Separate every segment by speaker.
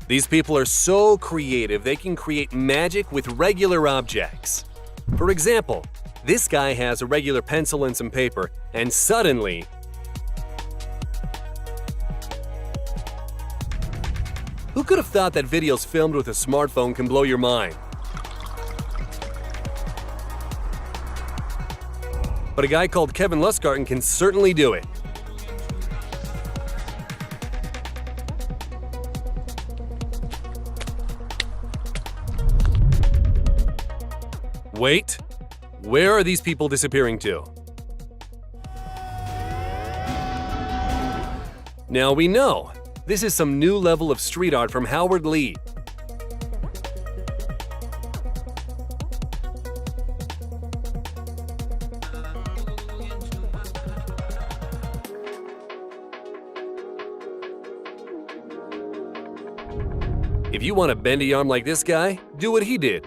Speaker 1: These people are so creative they can create magic with regular objects. For example, this guy has a regular pencil and some paper, and suddenly, who could have thought that videos filmed with a smartphone can blow your mind? But a guy called Kevin Lustgarten can certainly do it. Wait, where are these people disappearing to? Now we know. This is some new level of street art from Howard Lee. If you want a bendy arm like this guy, do what he did.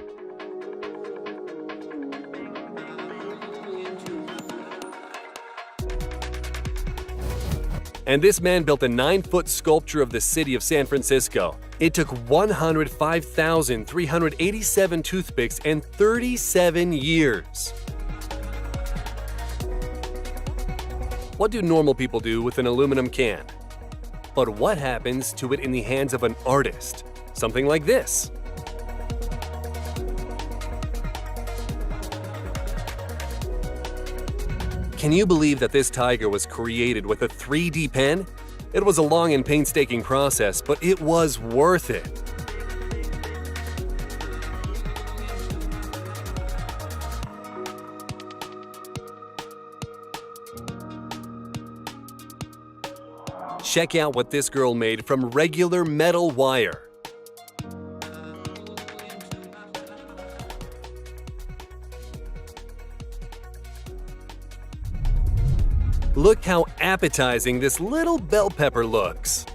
Speaker 1: And this man built a 9-foot sculpture of the city of San Francisco. It took 105,387 toothpicks and 37 years. What do normal people do with an aluminum can? But what happens to it in the hands of an artist? Something like this. Can you believe that this tiger was created with a 3D pen? It was a long and painstaking process, but it was worth it. Check out what this girl made from regular metal wire. Look how appetizing this little bell pepper looks.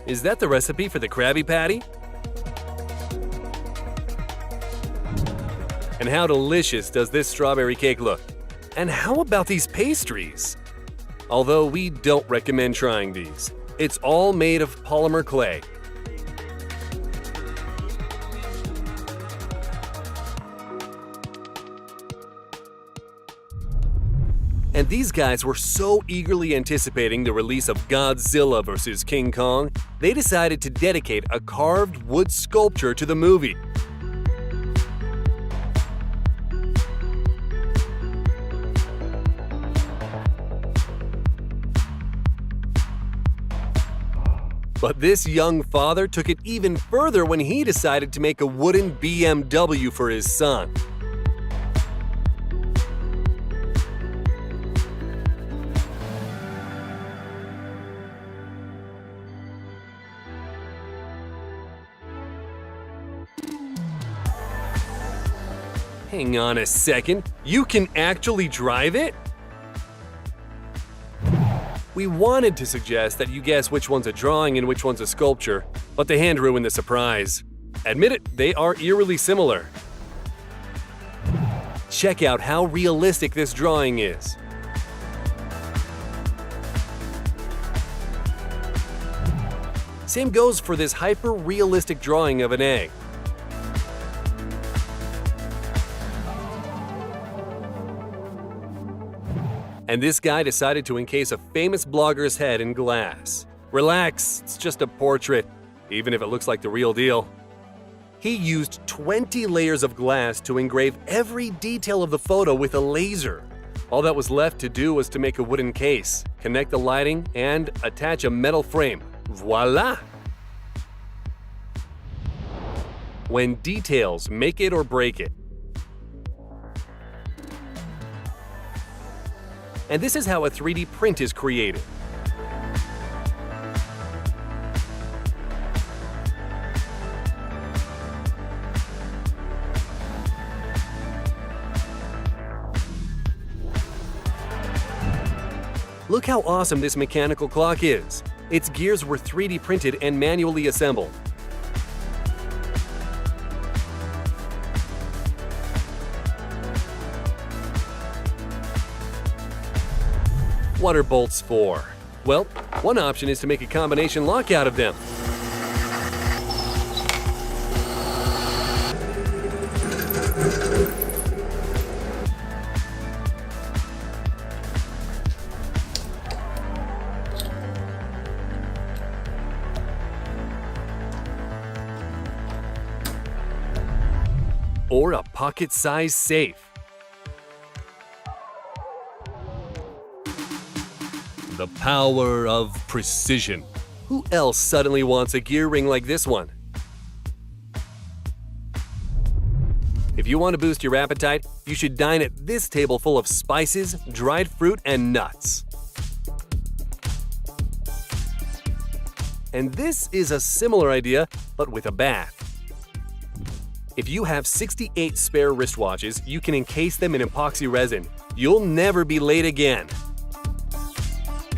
Speaker 1: Is that the recipe for the Krabby Patty? And how delicious does this strawberry cake look? And how about these pastries? Although we don't recommend trying these. It's all made of polymer clay. And these guys were so eagerly anticipating the release of Godzilla vs. King Kong, they decided to dedicate a carved wood sculpture to the movie. But this young father took it even further when he decided to make a wooden BMW for his son. Hang on a second, you can actually drive it? We wanted to suggest that you guess which one's a drawing and which one's a sculpture, but the hand ruined the surprise. Admit it, they are eerily similar. Check out how realistic this drawing is. Same goes for this hyper-realistic drawing of an egg. And this guy decided to encase a famous blogger's head in glass. Relax, it's just a portrait, even if it looks like the real deal. He used 20 layers of glass to engrave every detail of the photo with a laser. All that was left to do was to make a wooden case, connect the lighting, and attach a metal frame. Voila! When details make it or break it. And this is how a 3D print is created. Look how awesome this mechanical clock is. Its gears were 3D printed and manually assembled. What are bolts for? Well, one option is to make a combination lock out of them. Or a pocket-sized safe. The power of precision. Who else suddenly wants a gear ring like this one? If you want to boost your appetite, you should dine at this table full of spices, dried fruit, and nuts. And this is a similar idea, but with a bath. If you have 68 spare wristwatches, you can encase them in epoxy resin. You'll never be late again.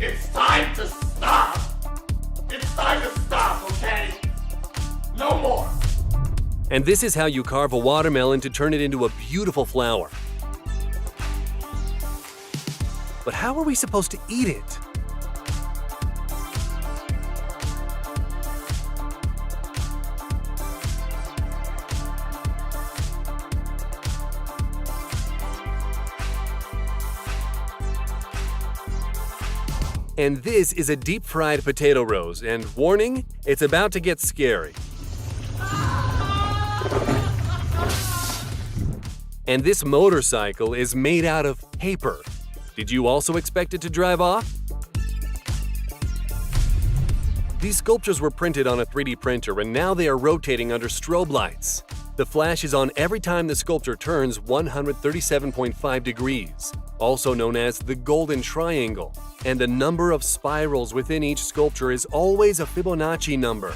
Speaker 2: It's time to stop! It's time to stop, okay? No more!
Speaker 1: And this is how you carve a watermelon to turn it into a beautiful flower. But how are we supposed to eat it? And this is a deep-fried potato rose, and warning, it's about to get scary. And this motorcycle is made out of paper. Did you also expect it to drive off? These sculptures were printed on a 3D printer, and now they are rotating under strobe lights. The flash is on every time the sculpture turns 137.5 degrees, also known as the golden triangle, and the number of spirals within each sculpture is always a Fibonacci number.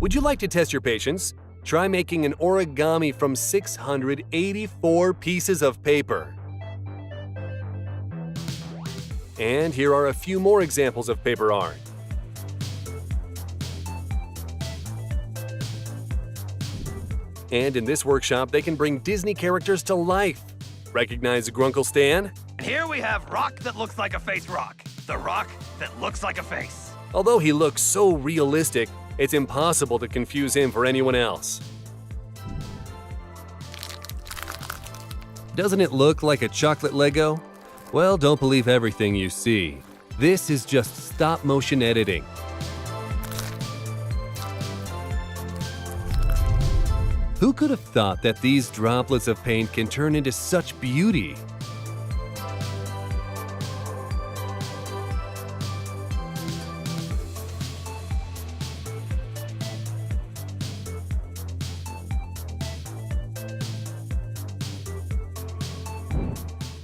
Speaker 1: Would you like to test your patience? Try making an origami from 684 pieces of paper. And here are a few more examples of paper art. And in this workshop, they can bring Disney characters to life. Recognize Grunkle Stan?
Speaker 2: And here we have Rock that looks like a face rock. The Rock that looks like a face.
Speaker 1: Although he looks so realistic, it's impossible to confuse him for anyone else. Doesn't it look like a chocolate Lego? Well, don't believe everything you see. This is just stop-motion editing. Who could have thought that these droplets of paint can turn into such beauty?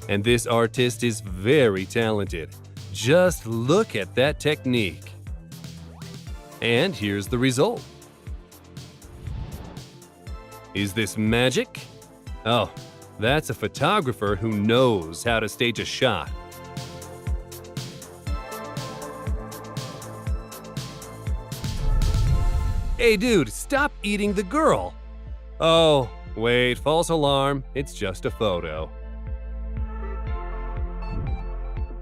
Speaker 1: And this artist is very talented. Just look at that technique. And here's the result. Is this magic? Oh, that's a photographer who knows how to stage a shot. Hey dude, stop eating the girl! Oh, wait, false alarm, it's just a photo.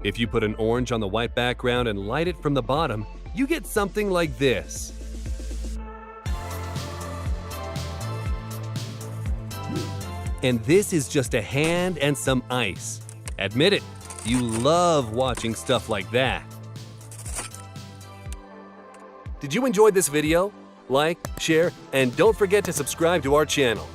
Speaker 1: If you put an orange on the white background and light it from the bottom, you get something like this. And this is just a hand and some ice. Admit it, you love watching stuff like that. Did you enjoy this video? Like, share, and don't forget to subscribe to our channel.